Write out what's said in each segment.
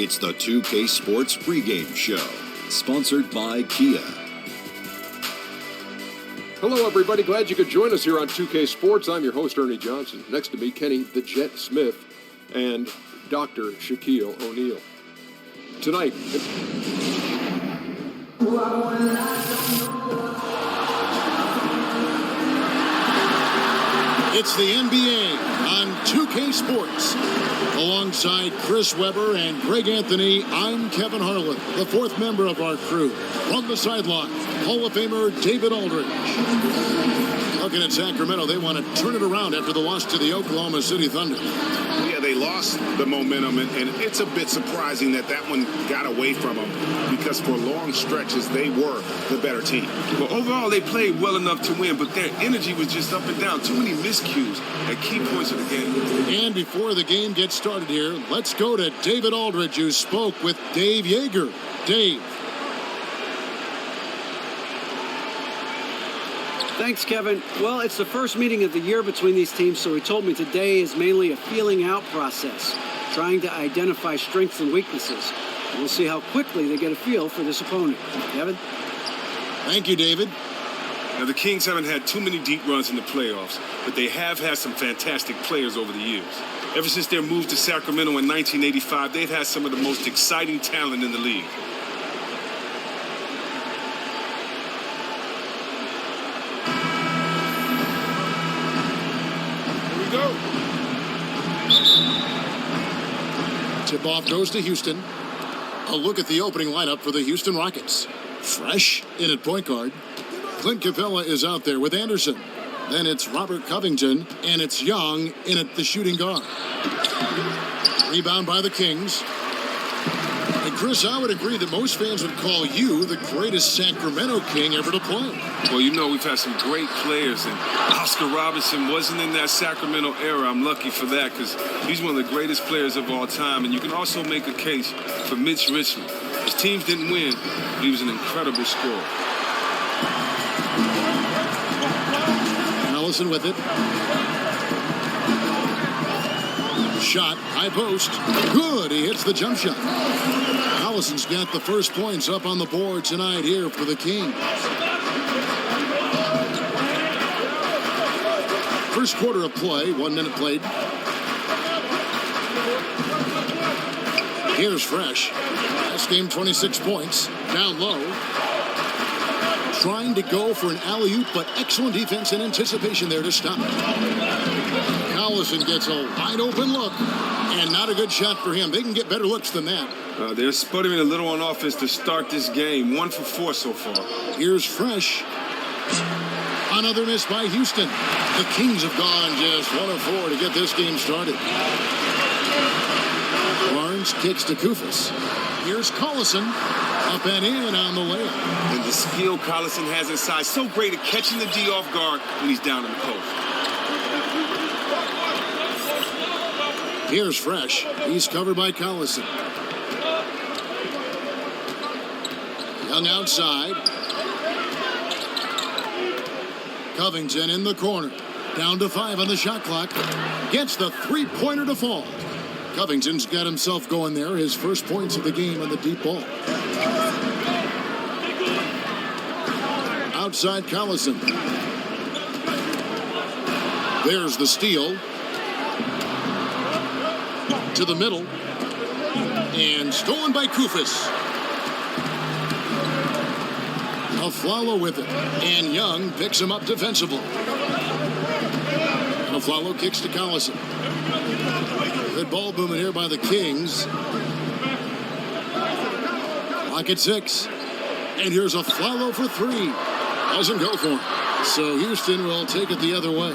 It's the 2K Sports pregame show, sponsored by Kia. Hello, everybody. Glad you could join us here on 2K Sports. I'm your host, Ernie Johnson. Next to me, Kenny the Jet Smith and Dr. Shaquille O'Neal. Tonight, it's the NBA on 2K Sports. Alongside Chris Webber and Greg Anthony, I'm Kevin Harlan, the fourth member of our crew. From the sideline, Hall of Famer David Aldridge. Looking at Sacramento, they want to turn it around after the loss to the Oklahoma City Thunder. Yeah, they lost the momentum, and it's a bit surprising that one got away from them because for long stretches, they were the better team. Well, overall, they played well enough to win, but their energy was just up and down. Too many miscues at key points of the game. And before the game gets started here, let's go to David Aldridge, who spoke with Dave Yeager. Dave. Thanks, Kevin. Well, it's the first meeting of the year between these teams, so he told me today is mainly a feeling out process, trying to identify strengths and weaknesses. We'll see how quickly they get a feel for this opponent. Kevin? Thank you, David. Now, the Kings haven't had too many deep runs in the playoffs, but they have had some fantastic players over the years. Ever since their move to Sacramento in 1985, they've had some of the most exciting talent in the league. Go. Tip-off goes to Houston. A look at the opening lineup for the Houston Rockets. Fresh in at point guard. Clint Capella is out there with Anderson. Then it's Robert Covington, and it's Young in at the shooting guard. Rebound by the Kings. And Chris, I would agree that most fans would call you the greatest Sacramento King ever to play. Well, you know, we've had some great players, and Oscar Robertson wasn't in that Sacramento era. I'm lucky for that because he's one of the greatest players of all time. And you can also make a case for Mitch Richmond. His teams didn't win, but he was an incredible scorer. Collison with it. Shot, high post. Good, he hits the jump shot. Collison's got the first points up on the board tonight here for the Kings. First quarter of play, 1 minute played. Here's Fresh. Last game, 26 points. Down low. Trying to go for an alley-oop, but excellent defense and anticipation there to stop it. Collison gets a wide-open look, and not a good shot for him. They can get better looks than that. They're sputtering a little on offense to start this game. 1 for 4 so far. Here's Fresh. Another miss by Houston. The Kings have gone just 1 of 4 to get this game started. Barnes kicks to Kufis. Here's Collison. Up and in on the layup. And the skill Collison has inside, so great at catching the D off guard when he's down in the post. Here's Fresh. He's covered by Collison. Young outside. Covington in the corner. Down to 5 on the shot clock. Gets the three-pointer to fall. Covington's got himself going there. His first points of the game on the deep ball. Outside Collison. There's the steal. To the middle. And stolen by Kufis. Aflalo with it. And Young picks him up defensively. And Aflalo kicks to Collison. Good ball movement here by the Kings. Clock at 6. And here's Aflalo for 3. Doesn't go for him. So Houston will take it the other way.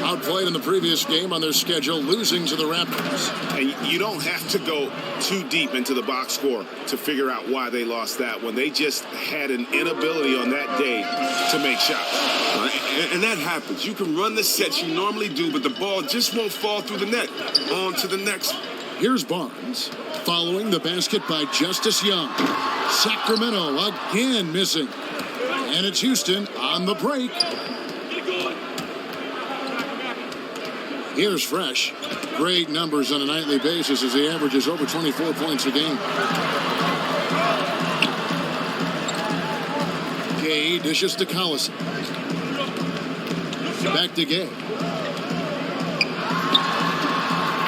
Outplayed in the previous game on their schedule, losing to the Raptors. And you don't have to go too deep into the box score to figure out why they lost that one. They just had an inability on that day to make shots. And that happens. You can run the sets you normally do, but the ball just won't fall through the net. On to the next. Here's Barnes, following the basket by Justice Young. Sacramento again missing. And it's Houston on the break. Here's Fresh. Great numbers on a nightly basis as he averages over 24 points a game. Gay dishes to Collison. Back to Gay.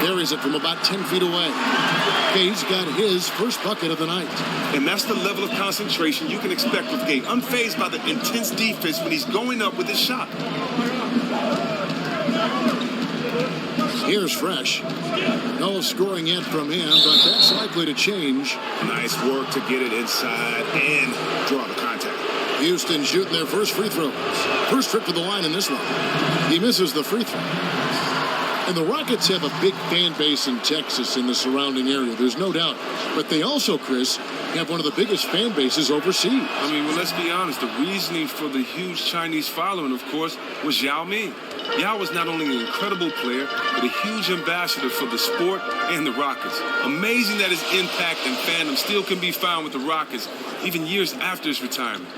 Carries it from about 10 feet away. Gay's got his first bucket of the night. And that's the level of concentration you can expect with Gay. Unfazed by the intense defense when he's going up with his shot. Here's Fresh. No scoring yet from him, but that's likely to change. Nice work to get it inside and draw the contact. Houston shooting their first free throws. First trip to the line in this one. He misses the free throw. And the Rockets have a big fan base in Texas and the surrounding area. There's no doubt. But they also, Chris, have one of the biggest fan bases overseas. I mean, well, let's be honest. The reasoning for the huge Chinese following, of course, was Yao Ming. Yao was not only an incredible player, but a huge ambassador for the sport and the Rockets. Amazing that his impact and fandom still can be found with the Rockets, even years after his retirement.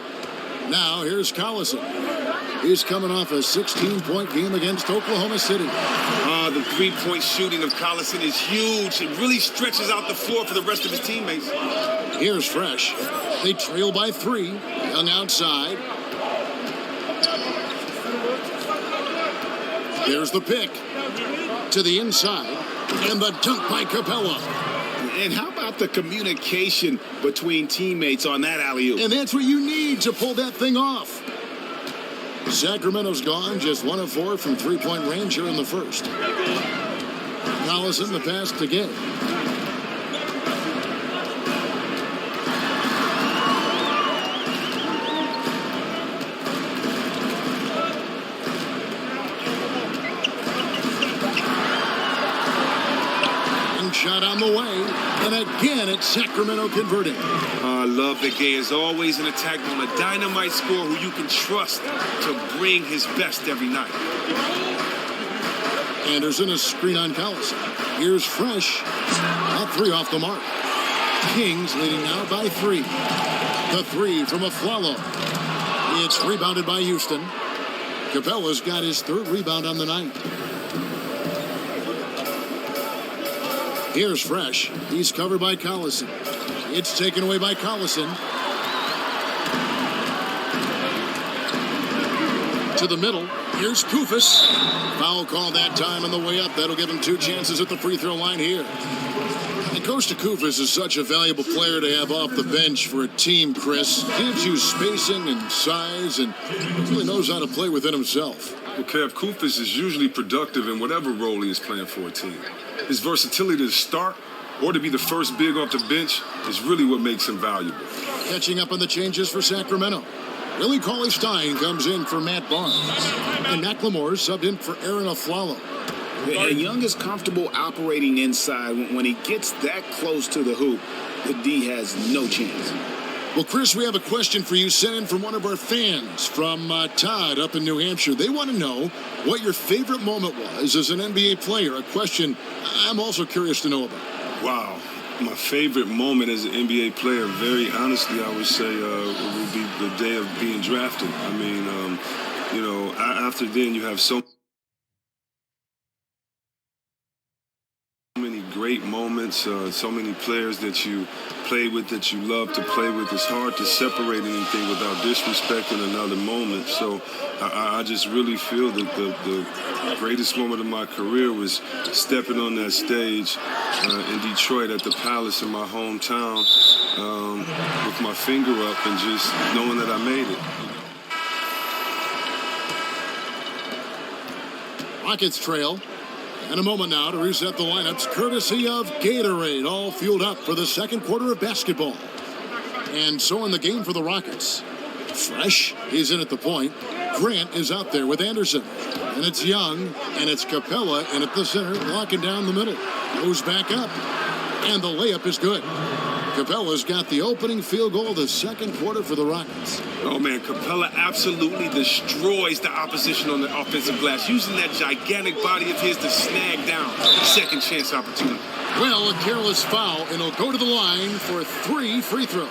Now, here's Collison. He's coming off a 16-point game against Oklahoma City. The three-point shooting of Collison is huge. It really stretches out the floor for the rest of his teammates. Here's Fresh. They trail by 3. Young outside. There's the pick. To the inside. And the dunk by Capella. And how about the communication between teammates on that alley-oop? And that's what you need to pull that thing off. Sacramento's gone, just 1 of 4 from three-point range here in the first. Collison, the pass to Gay. Shot on the way, and again it's Sacramento converting. I love that Gay is always an attack on a dynamite scorer who you can trust to bring his best every night. Anderson a screen on Collison. Here's Fresh. All 3 off the mark. Kings leading now by 3. The 3 from Aflalo. It's rebounded by Houston. Capella's got his 3rd rebound on the night. Here's Fresh. He's covered by Collison. It's taken away by Collison. To the middle. Here's Koufos. Foul call that time on the way up. That'll give him 2 chances at the free throw line here. And Coach Koufos is such a valuable player to have off the bench for a team, Chris. Gives you spacing and size and really knows how to play within himself. Well, Kev, Koufos is usually productive in whatever role he is playing for a team. His versatility to start or to be the first big off the bench is really what makes him valuable. Catching up on the changes for Sacramento. Willie Cauley-Stein comes in for Matt Barnes. And Mclemore subbed in for Aaron Aflalo. And Young is comfortable operating inside. When he gets that close to the hoop, the D has no chance. Well, Chris, we have a question for you sent in from one of our fans from Todd up in New Hampshire. They want to know what your favorite moment was as an NBA player, a question I'm also curious to know about. Wow. My favorite moment as an NBA player, very honestly, I would say would be the day of being drafted. I mean, after then you have so many great moments, so many players that you play with, that you love to play with. It's hard to separate anything without disrespecting another moment. So I just really feel that the greatest moment of my career was stepping on that stage in Detroit at the Palace in my hometown with my finger up and just knowing that I made it. Rockets trail. And a moment now to reset the lineups, courtesy of Gatorade, all fueled up for the second quarter of basketball. And so in the game for the Rockets. Fresh, he's in at the point. Grant is out there with Anderson. And it's Young, and it's Capella, and at the center, locking down the middle. Goes back up, and the layup is good. Capella's got the opening field goal of the second quarter for the Rockets. Oh, man, Capella absolutely destroys the opposition on the offensive glass, using that gigantic body of his to snag down second chance opportunity. Well, a careless foul, and he'll go to the line for 3 free throws.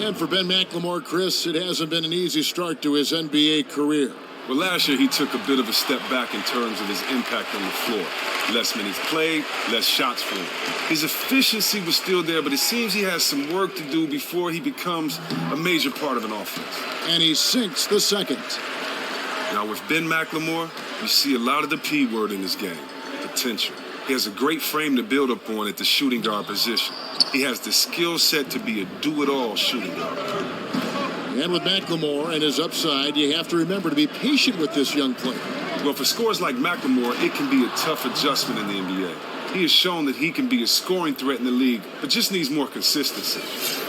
And for Ben Mclemore, Chris, it hasn't been an easy start to his NBA career. Well, last year he took a bit of a step back in terms of his impact on the floor. Less minutes played, less shots for him. His efficiency was still there, but it seems he has some work to do before he becomes a major part of an offense. And he sinks the second. Now with Ben Mclemore, you see a lot of the P word in his game, potential. He has a great frame to build upon at the shooting guard position. He has the skill set to be a do-it-all shooting guard. And with Mclemore and his upside, you have to remember to be patient with this young player. Well, for scores like Mclemore, it can be a tough adjustment in the NBA. He has shown that he can be a scoring threat in the league, but just needs more consistency.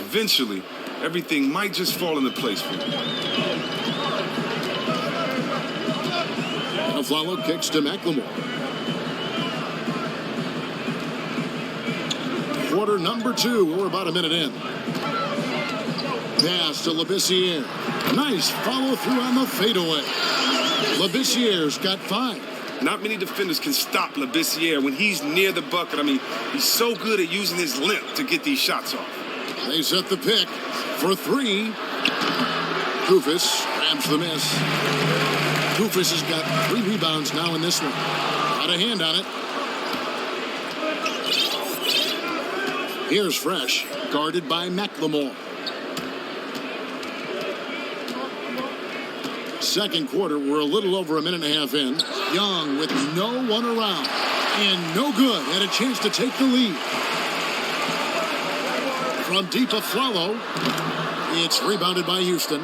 Eventually, everything might just fall into place for him. And Flalo kicks to Mclemore. Quarter number 2. We're about a minute in. Pass to Labissiere. Nice follow through on the fadeaway. Labissiere's got 5. Not many defenders can stop Labissiere when he's near the bucket. I mean, he's so good at using his length to get these shots off. They set the pick for 3. Koufos grabs the miss. Koufos has got 3 rebounds now in this one. Got a hand on it. Here's Fresh, guarded by Mclemore. Second quarter, we're a little over a minute and a half in. Young with no one around and no good. Had a chance to take the lead. From deep of Flalo, it's rebounded by Houston.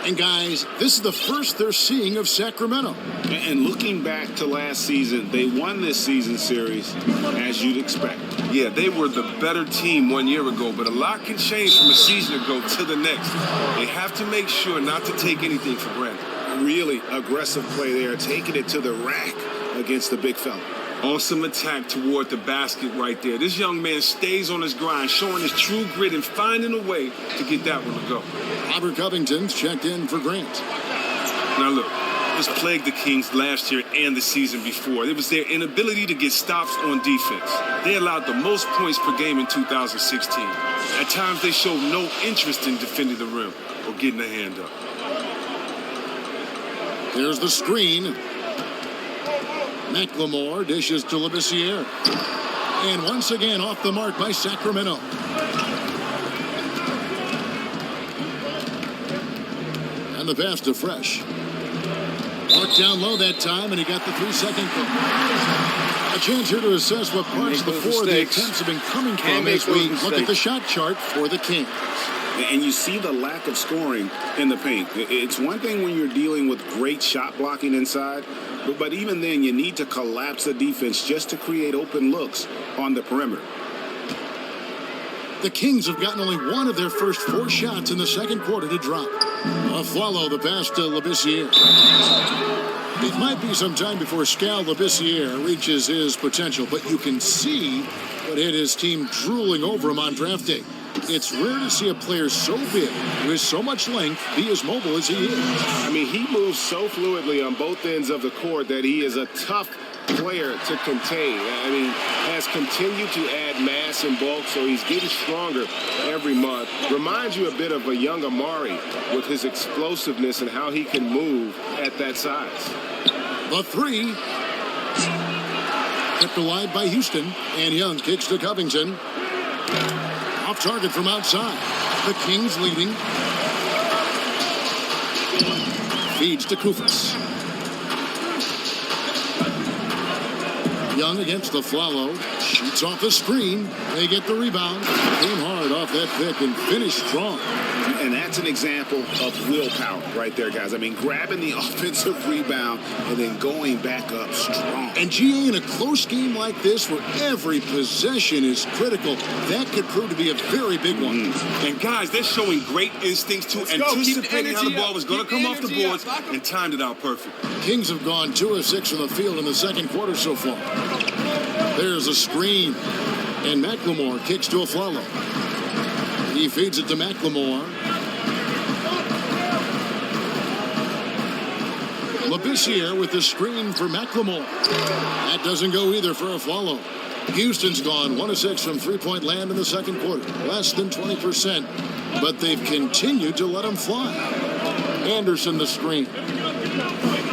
And guys, this is the first they're seeing of Sacramento. And looking back to last season, they won this season series as you'd expect. Yeah, they were the better team 1 year ago, but a lot can change from a season ago to the next. They have to make sure not to take anything for granted. Really aggressive play there, taking it to the rack against the big fella. Awesome attack toward the basket right there. This young man stays on his grind, showing his true grit and finding a way to get that one to go. Robert Covington's checked in for Grant. Now look, this plagued the Kings last year and the season before. It was their inability to get stops on defense. They allowed the most points per game in 2016. At times they showed no interest in defending the rim or getting a hand up. Here's the screen. Mclemore dishes to Labissiere. And once again off the mark by Sacramento. And the pass to Fresh. Marked down low that time, and he got the 3-second goal. A chance here to assess what parts of the 4 the attempts have been coming from as we look at the shot chart for the Kings. And you see the lack of scoring in the paint. It's one thing when you're dealing with great shot blocking inside, but even then you need to collapse the defense just to create open looks on the perimeter. The Kings have gotten only 1 of their first 4 shots in the second quarter to drop. Flalo the pass to Labissiere. It might be some time before Skal Labissiere reaches his potential, but you can see what hit his team drooling over him on draft day. It's rare to see a player so big, with so much length, be as mobile as he is. I mean, he moves so fluidly on both ends of the court that he is a tough player to contain. I mean, has continued to add mass and bulk, so he's getting stronger every month. Reminds you a bit of a young Amari with his explosiveness and how he can move at that size. The 3. Kept alive by Houston, and Young kicks to Covington. Off target from outside. The Kings leading. Feeds to Koufos. Young against the Flalo. Shoots off the screen. They get the rebound. Came hard off that pick and finished strong. And that's an example of willpower right there, guys. I mean, grabbing the offensive rebound and then going back up strong. And GA, in a close game like this where every possession is critical, that could prove to be a very big one. And guys, they're showing great instincts to anticipating how the ball was going to come off the boards and timed it out perfect. Kings have gone 2 of 6 from the field in the second quarter so far. There's a screen. And Mclemore kicks to a Flalo. He feeds it to Mclemore. Labissiere with the screen for Mclemore. That doesn't go either for a Flalo. Houston's gone 1 of 6 from three-point land in the second quarter. Less than 20%. But they've continued to let him fly. Anderson the screen.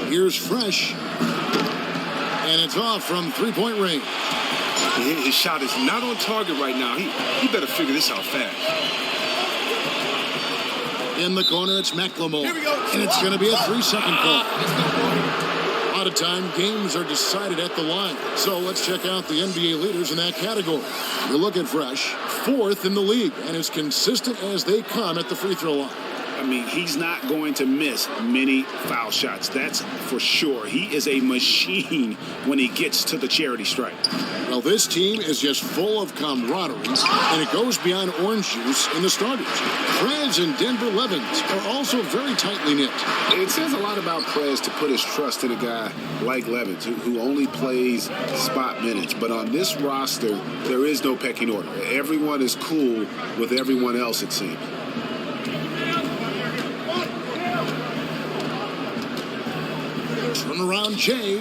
Here's Fresh. And it's off from three-point range. His shot is not on target right now. He better figure this out fast. In the corner, it's Mclemore. And it's going to be a 3-second call. Out of time, games are decided at the line. So let's check out the NBA leaders in that category. You look at Fresh, 4th in the league, and as consistent as they come at the free throw line. I mean, he's not going to miss many foul shots. That's for sure. He is a machine when he gets to the charity stripe. Well, this team is just full of camaraderie, and it goes beyond orange juice in the starters. Prez and Denver Levins are also very tightly knit. It says a lot about Prez to put his trust in a guy like Levins, who only plays spot minutes. But on this roster, there is no pecking order. Everyone is cool with everyone else, it seems. Turnaround Jay.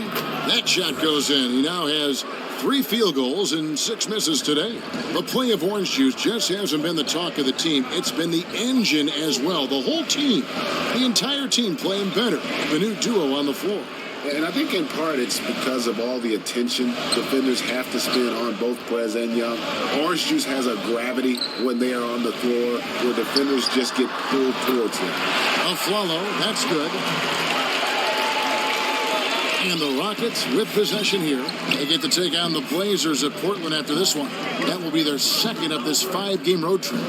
That shot goes in. He now has 3 field goals and 6 misses today. The play of orange juice just hasn't been the talk of the team. It's been the engine as well. The whole team, the entire team playing better. The new duo on the floor. And I think in part it's because of all the attention defenders have to spend on both Prez and Young. Orange juice has a gravity when they are on the floor where defenders just get pulled towards them. Aflalo, that's good. And the Rockets with possession here. They get to take on the Blazers at Portland after this one. That will be their second of this 5-game road trip.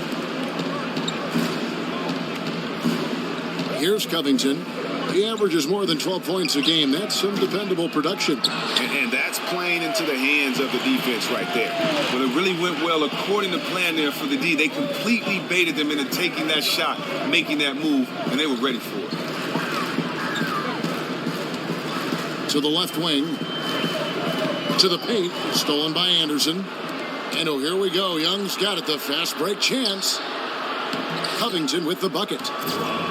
Here's Covington. He averages more than 12 points a game. That's some dependable production. And that's playing into the hands of the defense right there. Well, it really went well according to plan there for the D. They completely baited them into taking that shot, making that move, and they were ready for it. To the left wing. To the paint. Stolen by Anderson. And oh, here we go. Young's got it. The fast break chance. Covington with the bucket.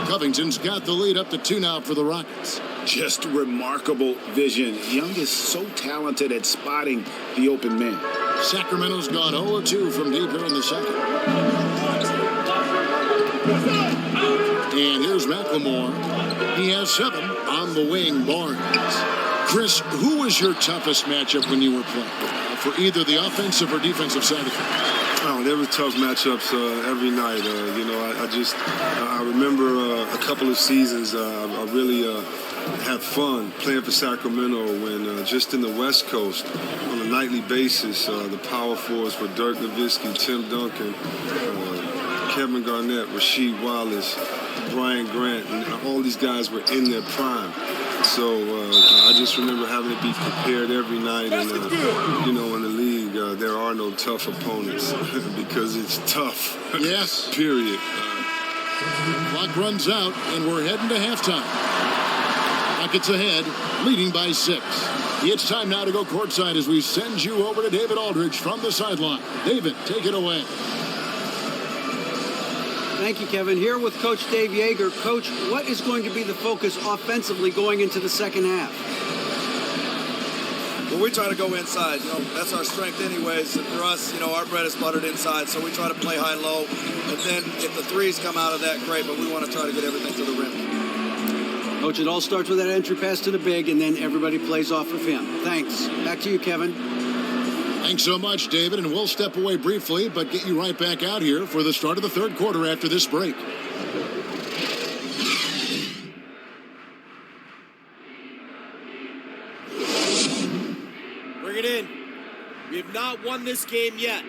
Covington's got the lead up to 2 now for the Rockets. Just remarkable vision. Young is so talented at spotting the open man. Sacramento's gone 0-2 from deep here in the second. And here's Mclemore. He has 7 on the wing. Barnes. Chris, who was your toughest matchup when you were playing? For either the offensive or defensive side of things? Oh, there were tough matchups every night. I remember a couple of seasons I really had fun playing for Sacramento when just in the West Coast on a nightly basis, the power forwards were Dirk Nowitzki, Tim Duncan, Kevin Garnett, Rasheed Wallace, Brian Grant, and all these guys were in their prime. So I just remember having to be prepared every night. And, in the league, there are no tough opponents because it's tough. Yes. Period. Clock runs out, and we're heading to halftime. Rockets ahead, leading by 6. It's time now to go courtside as we send you over to David Aldridge from the sideline. David, take it away. Thank you, Kevin. Here with Coach Dave Yeager. Coach, what is going to be the focus offensively going into the second half? Well, we try to go inside. That's our strength anyways. And for us, our bread is buttered inside, so we try to play high-low. And then if the threes come out of that, great, but we want to try to get everything to the rim. Coach, it all starts with that entry pass to the big, and then everybody plays off of him. Thanks. Back to you, Kevin. Thanks so much, David, and we'll step away briefly, but get you right back out here for the start of the third quarter after this break. Bring it in. We have not won this game yet.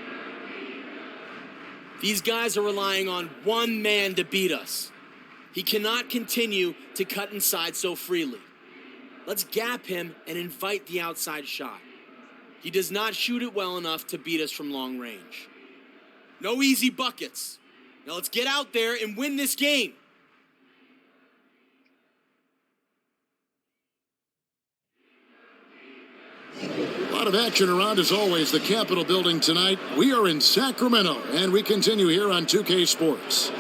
These guys are relying on one man to beat us. He cannot continue to cut inside so freely. Let's gap him and invite the outside shot. He does not shoot it well enough to beat us from long range. No easy buckets. Now let's get out there and win this game. A lot of action around as always. The Capitol building tonight. We are in Sacramento, and we continue here on 2K Sports.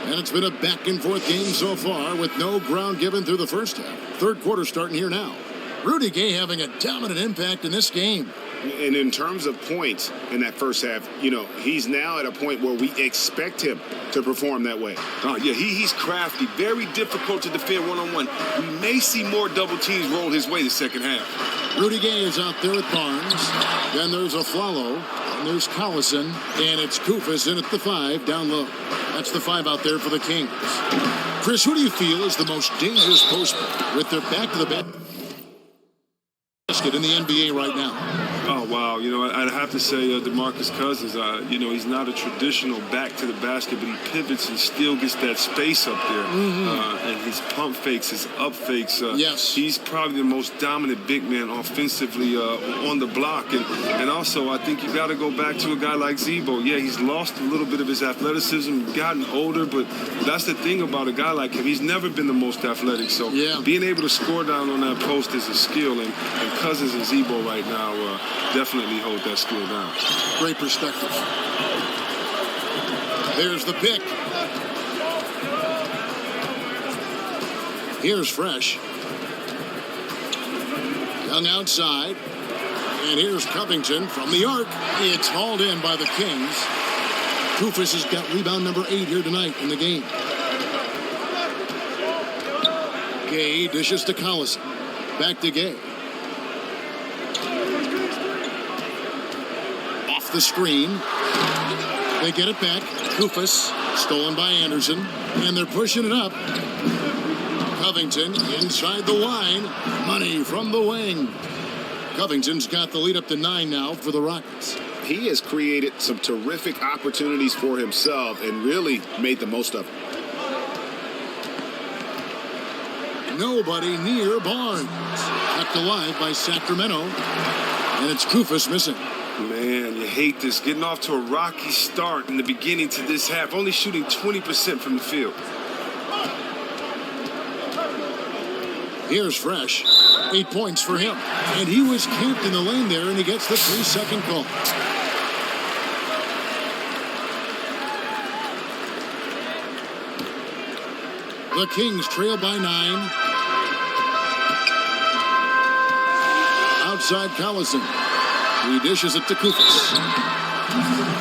And it's been a back-and-forth game so far with no ground given through the first half. Third quarter starting here now. Rudy Gay having a dominant impact in this game. And in terms of points in that first half, he's now at a point where we expect him to perform that way. Oh, yeah, he's crafty. Very difficult to defend one-on-one. We may see more double teams roll his way the second half. Rudy Gay is out there with Barnes. Then there's Aflalo. And there's Collison. And it's Koufos in at the 5 down low. That's the 5 out there for the Kings. Chris, who do you feel is the most dangerous postman with their back to the basket in the NBA right now? Oh, wow. I'd have to say Demarcus Cousins. He's not a traditional back to the basket, but he pivots and still gets that space up there. And his pump fakes, his up fakes. Yes. He's probably the most dominant big man offensively on the block. And also, I think you got to go back to a guy like Zebo. Yeah, he's lost a little bit of his athleticism, gotten older, but that's the thing about a guy like him. He's never been the most athletic. So being able to score down on that post is a skill. And Cousins and Zebo right now definitely hold that skill down. Great perspective. There's the pick. Here's Fresh. Young outside. And here's Covington from the arc. It's hauled in by the Kings. Koufos has got rebound number 8 here tonight in the game. Gay dishes to Collison. Back to Gay. Off the screen. They get it back. Koufos, stolen by Anderson. And they're pushing it up. Covington inside the line. Money from the wing. Covington's got the lead up to 9 now for the Rockets. He has created some terrific opportunities for himself and really made the most of it. Nobody near Barnes. Kept alive by Sacramento. And it's Koufos missing. Man, you hate this. Getting off to a rocky start in the beginning to this half. Only shooting 20% from the field. Here's Fresh. 8 points for him. And he was camped in the lane there, and he gets the 3-second call. The Kings trail by 9. Outside Collison. He dishes it to Koufos.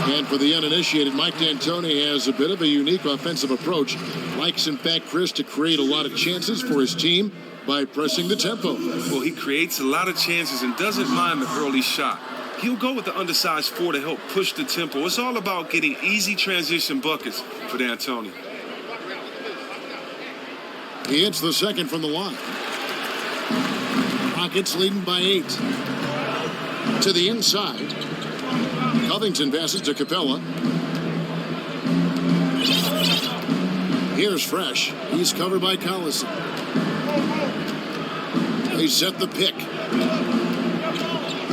And for the uninitiated, Mike D'Antoni has a bit of a unique offensive approach. Likes, in fact, Chris, to create a lot of chances for his team by pressing the tempo. Well, he creates a lot of chances and doesn't mind the early shot. He'll go with the undersized 4 to help push the tempo. It's all about getting easy transition buckets for D'Antoni. He hits the second from the line. Rockets leading by 8. To the inside. Covington passes to Capella. Here's Fresh. He's covered by Collison. They set the pick.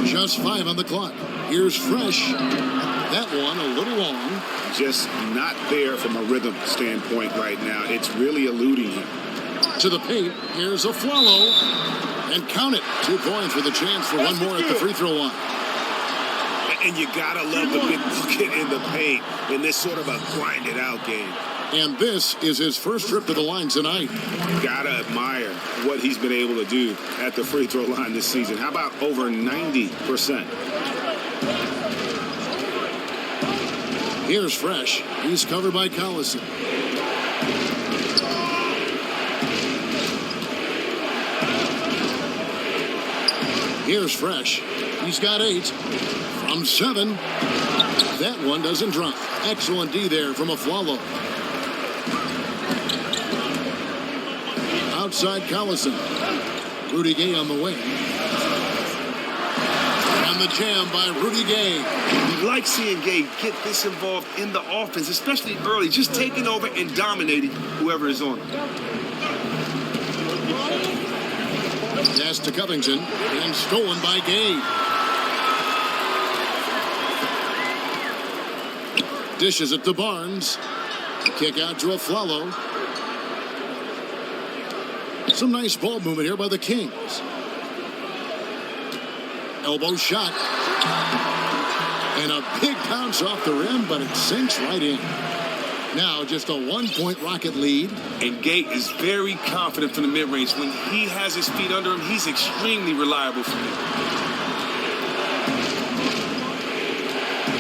Just 5 on the clock. Here's Fresh. That one a little long. Just not there from a rhythm standpoint right now. It's really eluding him. To the paint. Here's Aflalo. And count it. 2 points with a chance for one more at the free throw line. And you gotta love the big bucket in the paint in this sort of a grinded out game. And this is his first trip to the line tonight. Gotta admire what he's been able to do at the free throw line this season. How about over 90%? Here's Fresh. He's covered by Collison. Here's Fresh. He's got 8 from 7. That one doesn't drop. Excellent D there from Aflalo. Outside Collison. Rudy Gay on the wing. And the jam by Rudy Gay. You like seeing Gay get this involved in the offense, especially early, just taking over and dominating whoever is on him. Pass to Covington and stolen by Gay. Dishes it to Barnes. Kick out to Aflalo. Some nice ball movement here by the Kings. Elbow shot. And a big bounce off the rim, but it sinks right in. Now just a 1-point Rocket lead. And Gay is very confident from the mid-range. When he has his feet under him, he's extremely reliable from there.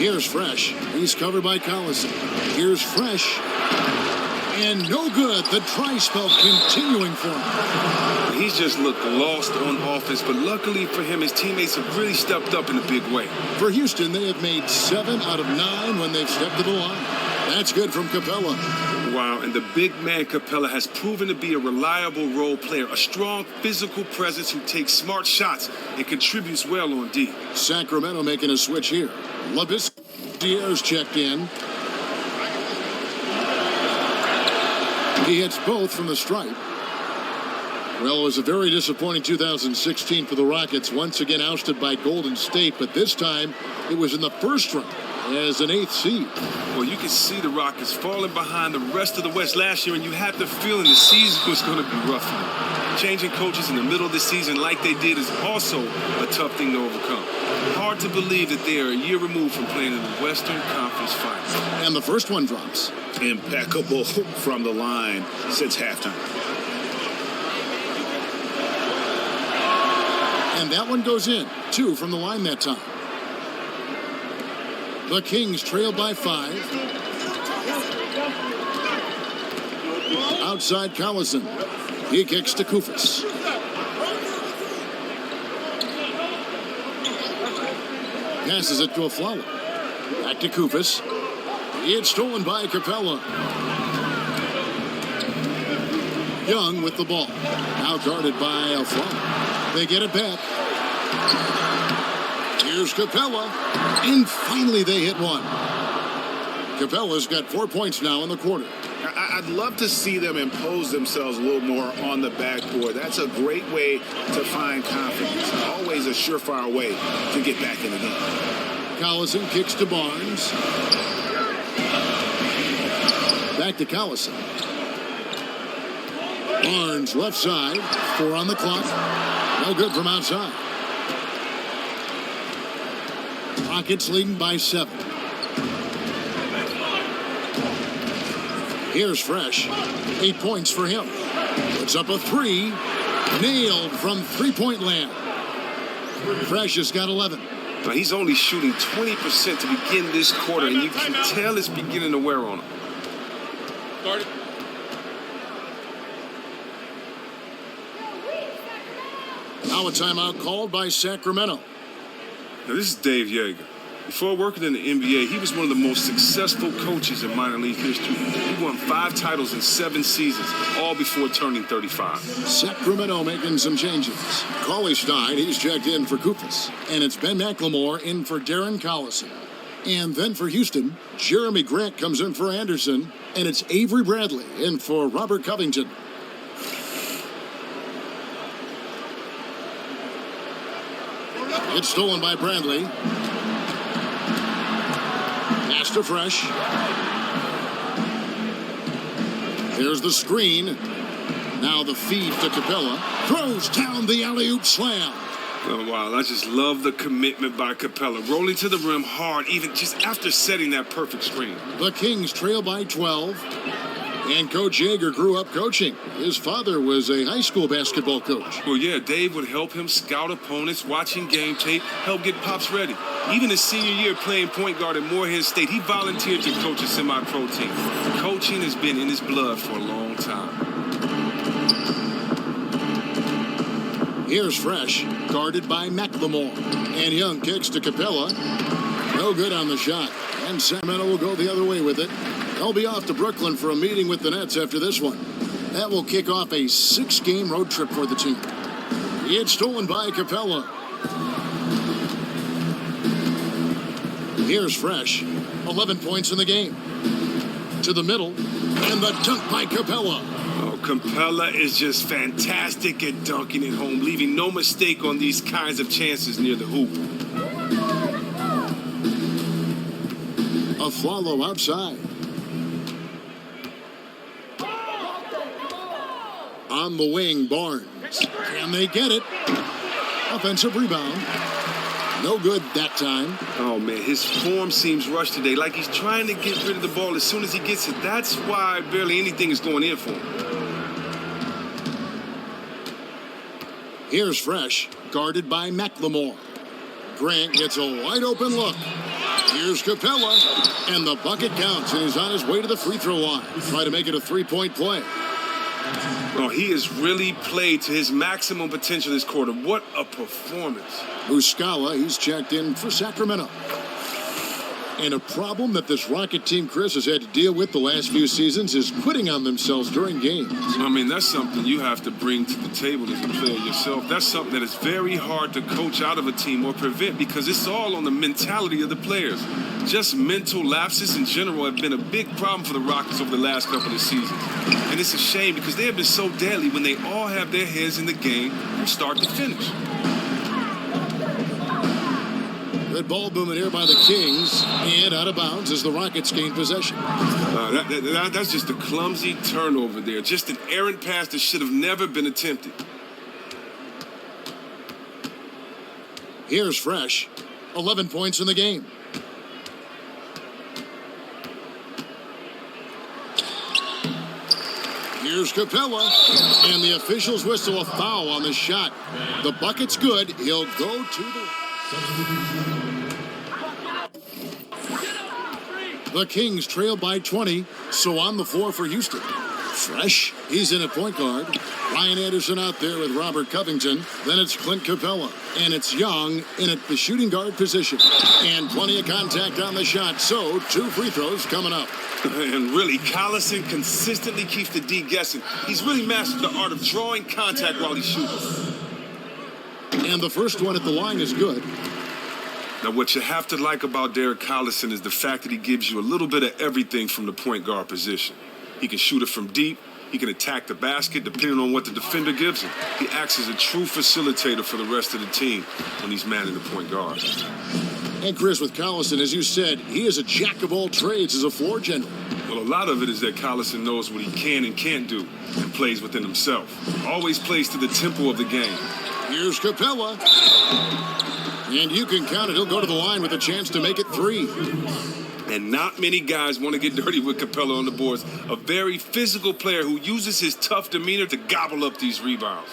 Here's Fresh. He's covered by Collison. Here's Fresh. And no good. The dry spell continuing for him. He's just looked lost on offense, but luckily for him, his teammates have really stepped up in a big way. For Houston, they have made 7 out of 9 when they've stepped to the line. That's good from Capella. Wow, and the big man Capella has proven to be a reliable role player, a strong physical presence who takes smart shots and contributes well on D. Sacramento making a switch here. Labissiere's checked in. He hits both from the stripe. Well, it was a very disappointing 2016 for the Rockets, once again ousted by Golden State, but this time it was in the first round as an 8th seed. Well, you can see the Rockets falling behind the rest of the West last year, and you had the feeling the season was going to be rough for them. Changing coaches in the middle of the season like they did is also a tough thing to overcome. Hard to believe that they are a year removed from playing in the Western Conference Finals. And the first one drops. Impeccable from the line since halftime. And that one goes in. 2 from the line that time. The Kings trail by 5. Outside Collison. He kicks to Koufos. Passes it to Aflalo. Back to Koufos. It's stolen by Capella. Young with the ball. Now guarded by Aflalo. They get it back. Here's Capella. And finally they hit one. Capella's got 4 points now in the quarter. I'd love to see them impose themselves a little more on the backboard. That's a great way to find confidence. Always a surefire way to get back in the game. Collison kicks to Barnes. Back to Collison. Barnes left side. 4 on the clock. No good from outside. Rockets leading by 7. Here's Fresh. 8 points for him. Puts up a 3. Nailed from three-point land. Fresh has got 11. Now, he's only shooting 20% to begin this quarter, and you can tell it's beginning to wear on him. Now a timeout called by Sacramento. Now, this is Dave Yeager. Before working in the NBA, he was one of the most successful coaches in minor league history. He won 5 titles in 7 seasons, all before turning 35. Sacramento making some changes. Cauley Stein, he's checked in for Koufos. And it's Ben Mclemore in for Darren Collison. And then for Houston, Jeremy Grant comes in for Anderson. And it's Avery Bradley in for Robert Covington. It's stolen by Bradley. Pass to Fresh. There's the screen. Now the feed to Capella. Throws down the alley-oop slam. Oh, wow, I just love the commitment by Capella. Rolling to the rim hard, even just after setting that perfect screen. The Kings trail by 12. And Coach Yeager grew up coaching. His father was a high school basketball coach. Well, yeah, Dave would help him scout opponents, watching game tape, help get Pops ready. Even his senior year playing point guard at Morehead State, he volunteered to coach a semi-pro team. Coaching has been in his blood for a long time. Here's Fresh, guarded by Mclemore. And Young kicks to Capella. No good on the shot. And Sacramento will go the other way with it. They'll be off to Brooklyn for a meeting with the Nets after this one. That will kick off a 6-game road trip for the team. It's stolen by Capella. Here's Fresh. 11 points in the game. To the middle. And the dunk by Capella. Oh, Capella is just fantastic at dunking it home, leaving no mistake on these kinds of chances near the hoop. Aflalo outside. On the wing, Barnes. Can they get it? Offensive rebound. No good that time. Oh, man, his form seems rushed today, like he's trying to get rid of the ball as soon as he gets it. That's why barely anything is going in for him. Here's Fresh, guarded by Mclemore. Grant gets a wide open look. Here's Capella, and the bucket counts, and he's on his way to the free throw line. Try to make it a three-point play. Oh, he has really played to his maximum potential this quarter. What a performance. Muscala, he's checked in for Sacramento. And a problem that this Rocket team, Chris, has had to deal with the last few seasons is quitting on themselves during games. I mean, that's something you have to bring to the table as a player yourself. That's something that is very hard to coach out of a team or prevent because it's all on the mentality of the players. Just mental lapses in general have been a big problem for the Rockets over the last couple of seasons. And it's a shame because they have been so deadly when they all have their heads in the game from start to finish. Good ball movement here by the Kings, and out of bounds as the Rockets gain possession. That's just a clumsy turnover there. Just an errant pass that should have never been attempted. Here's Fresh, 11 points in the game. Here's Capella, and the officials whistle a foul on the shot. The bucket's good. He'll go to the Kings trail by 20, so on the floor for Houston. Fresh, he's in at point guard. Ryan Anderson out there with Robert Covington. Then it's Clint Capella. And it's Young in at the shooting guard position. And plenty of contact on the shot, so 2 free throws coming up. And really, Collison consistently keeps the D guessing. He's really mastered the art of drawing contact while he's shooting. And the first one at the line is good. Now, what you have to like about Derek Collison is the fact that he gives you a little bit of everything from the point guard position. He can shoot it from deep. He can attack the basket depending on what the defender gives him. He acts as a true facilitator for the rest of the team when he's manning the point guard. And Chris, with Collison, as you said, he is a jack of all trades as a floor general. Well, a lot of it is that Collison knows what he can and can't do and plays within himself. Always plays to the tempo of the game. Here's Capella. And you can count it. He'll go to the line with a chance to make it 3. And not many guys want to get dirty with Capella on the boards. A very physical player who uses his tough demeanor to gobble up these rebounds.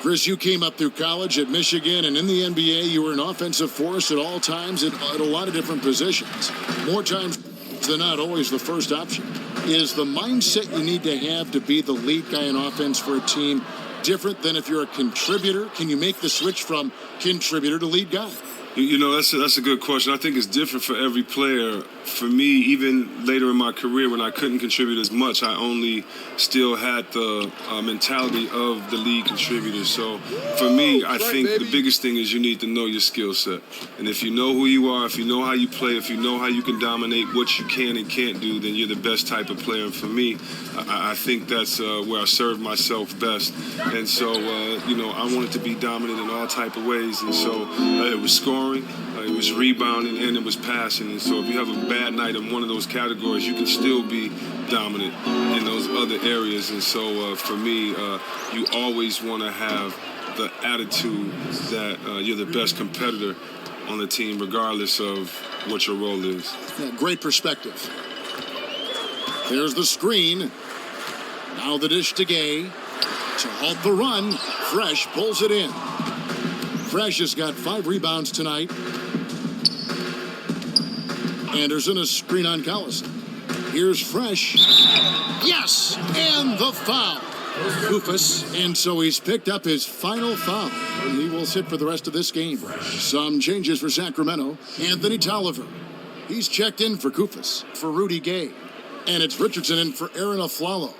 Chris, you came up through college at Michigan, and in the NBA, you were an offensive force at all times at a lot of different positions. More times than not, always the first option. Is the mindset you need to have to be the lead guy in offense for a team different than if you're a contributor? Can you make the switch from contributor to lead guy? You know, that's a good question. I think it's different for every player. For me, even later in my career when I couldn't contribute as much, I only still had the mentality of the lead contributor. So for me, I think the biggest thing is you need to know your skill set. And if you know who you are, if you know how you play, if you know how you can dominate what you can and can't do, then you're the best type of player. And for me, I think that's where I serve myself best. And so, you know, I wanted to be dominant in all type of ways. And so it was scoring, it was rebounding, and it was passing. And so if you have a bad night in one of those categories, you can still be dominant in those other areas. And so for me, you always want to have the attitude that you're the best competitor on the team, regardless of what your role is. Yeah, great perspective. There's the screen. Now the dish to Gay. To halt the run, Fresh pulls it in. Fresh has got 5 rebounds tonight. Anderson, a screen on Collison. Here's Fresh. Yes! And the foul. Kufas. And so he's picked up his final foul. And he will sit for the rest of this game. Some changes for Sacramento. Anthony Tolliver. He's checked in for Kufas. For Rudy Gay. And it's Richardson in for Aaron Aflalo.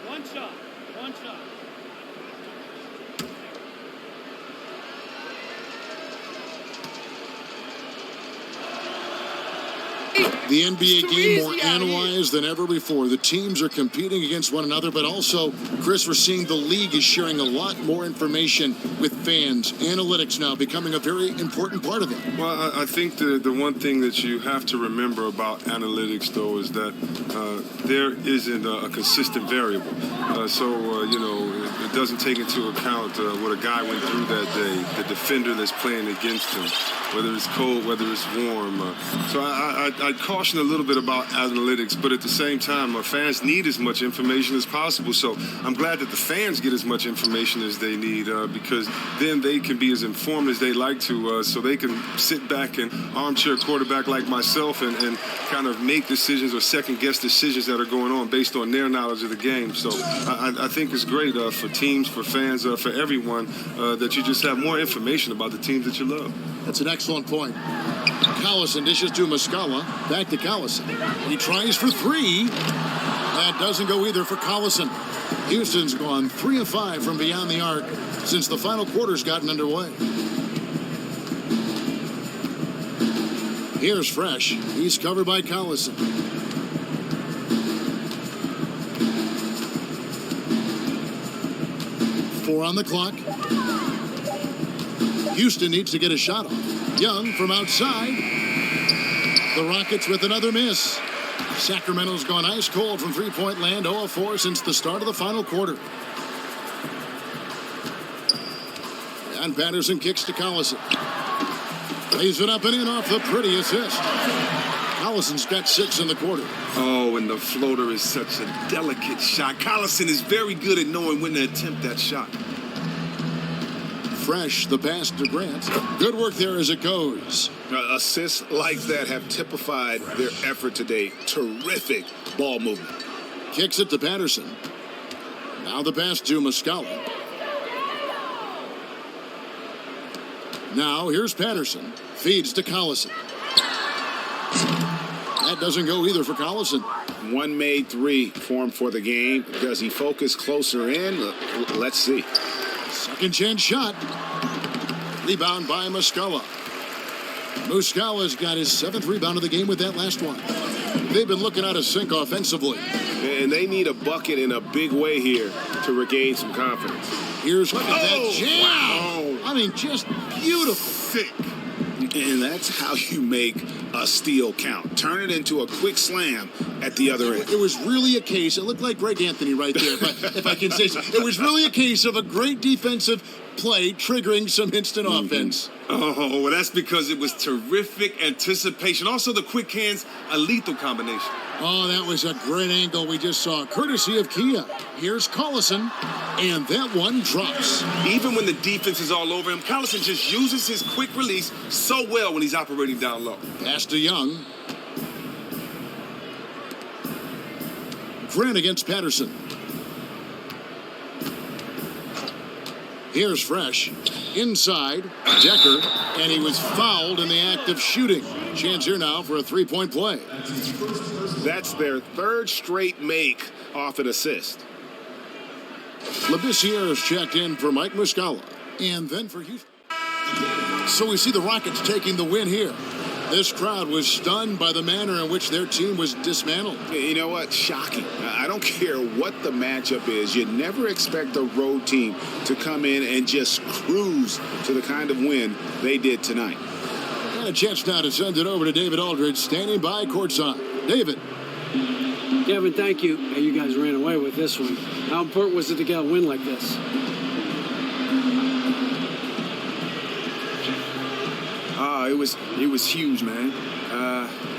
One shot. The NBA game more analyzed than ever before. The teams are competing against one another, but also, Chris, we're seeing the league is sharing a lot more information with fans. Analytics now becoming a very important part of it. Well, I think the one thing that you have to remember about analytics, though, is that there isn't a consistent variable. You know, it doesn't take into account what a guy went through that day, the defender that's playing against him, whether it's cold, whether it's warm. So I I'd caution a little bit about analytics, but at the same time, fans need as much information as possible. So I'm glad that the fans get as much information as they need because then they can be as informed as they like to, so they can sit back and armchair quarterback like myself and kind of make decisions or second-guess decisions that are going on based on their knowledge of the game. So I think it's great for teams, for fans, for everyone that you just have more information about the teams that you love. That's an excellent point. Collison dishes to Muscala. Back to Collison. He tries for three. That doesn't go either for Collison. Houston's gone 3 of 5 from beyond the arc since the final quarter's gotten underway. Here's Fresh. He's covered by Collison. Four on the clock. Houston needs to get a shot off. Young from outside. The Rockets with another miss. Sacramento's gone ice cold from three-point land, 0 of 4 since the start of the final quarter. And Patterson kicks to Collison. Lays it up and in off the pretty assist. Collison's got 6 in the quarter. Oh, and the floater is such a delicate shot. Collison is very good at knowing when to attempt that shot. Fresh, the pass to Grant. Good work there as it goes. Assists like that have typified their effort today. Terrific ball movement. Kicks it to Patterson. Now the pass to Muscala. Now here's Patterson. Feeds to Collison. That doesn't go either for Collison. One made three for him for the game. Does he focus closer in? Let's see. Second chance shot. Rebound by Muscala. Muscala's got his 7th rebound of the game with that last one. They've been looking out of sync offensively. And they need a bucket in a big way here to regain some confidence. Here's look at that jam. Wow. I mean, just beautiful. Sick. And that's how you make a steal count. Turn it into a quick slam at the other end. It was really a case, it looked like Greg Anthony right there, if I can say so. It was really a case of a great defensive play triggering some instant offense. Oh, well, that's because it was terrific anticipation. Also, the quick hands, a lethal combination. Oh, that was a great angle we just saw, courtesy of Kia. Here's Collison, and that one drops. Even when the defense is all over him, Collison just uses his quick release so well when he's operating down low. Pass to Young. Grant against Patterson. Here's Fresh. Inside, Decker, and he was fouled in the act of shooting. Chance here now for a three-point play. That's their 3rd straight make off an assist. Labissiere is checked in for Mike Muscala, and then for Houston. So we see the Rockets taking the win here. This crowd was stunned by the manner in which their team was dismantled. You know what? Shocking. I don't care what the matchup is. You never expect a road team to come in and just cruise to the kind of win they did tonight. And a chance now to send it over to David Aldridge, standing by courtside. David. Kevin, thank you. Hey, you guys ran away with this one. How important was it to get a win like this? It was huge, man.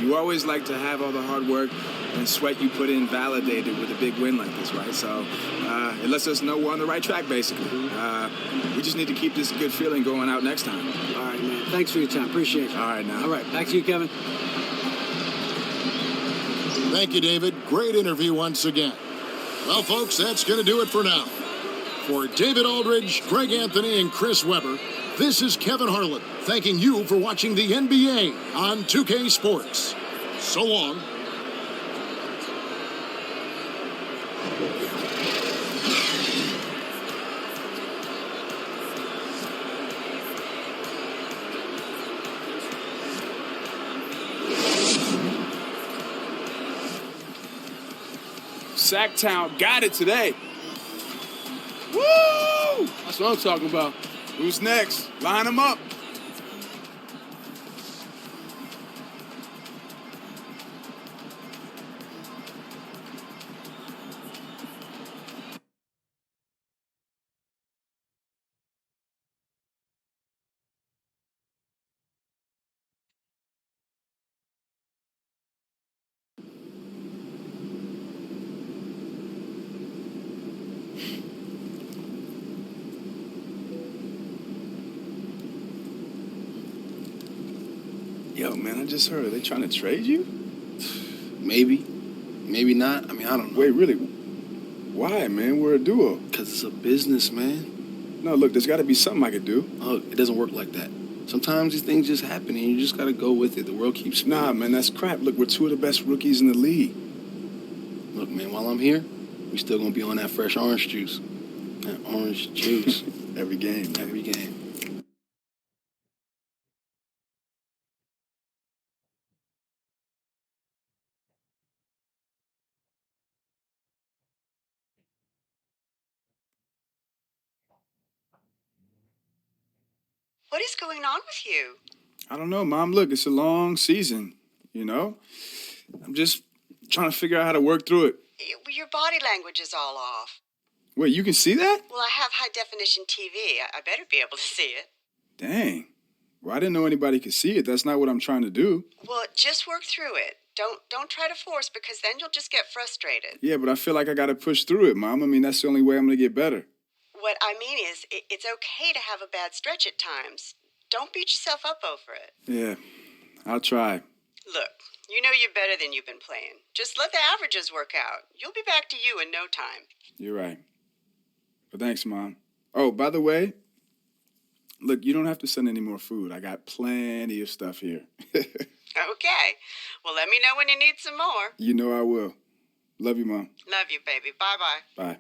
You always like to have all the hard work and sweat you put in validated with a big win like this, right? So it lets us know we're on the right track, basically. We just need to keep this good feeling going out next time. All right, man. Thanks for your time. Appreciate it. All right, now. All right, back to you, Kevin. Thank you, David. Great interview once again. Well, folks, that's going to do it for now. For David Aldridge, Greg Anthony, and Chris Webber, this is Kevin Harlan, thanking you for watching the NBA on 2K Sports. So long. Sac-Town got it today. Woo! That's what I'm talking about. Who's next? Line them up. man, I just heard. Are they trying to trade you? Maybe. Maybe not. I mean, I don't know. Wait, really? Why, man? We're a duo. Because it's a business, man. No, look, there's got to be something I could do. Oh, it doesn't work like that. Sometimes these things just happen, and you just got to go with it. The world keeps spinning. Nah, man, that's crap. Look, we're two of the best rookies in the league. Look, man, while I'm here, we still going to be on that fresh orange juice. That orange juice. Every game, man. Every game. What is going on with you? I don't know, Mom. Look, it's a long season, you know? I'm just trying to figure out how to work through it. Your body language is all off. Wait, you can see that? Well, I have high-definition TV. I better be able to see it. Dang. Well, I didn't know anybody could see it. That's not what I'm trying to do. Well, just work through it. Don't try to force, because then you'll just get frustrated. Yeah, but I feel like I got to push through it, Mom. I mean, that's the only way I'm going to get better. What I mean is, it's okay to have a bad stretch at times. Don't beat yourself up over it. Yeah, I'll try. Look, you know you're better than you've been playing. Just let the averages work out. You'll be back to you in no time. You're right. But thanks, Mom. Oh, by the way, look, you don't have to send any more food. I got plenty of stuff here. Okay. Well, let me know when you need some more. You know I will. Love you, Mom. Love you, baby. Bye-bye. Bye.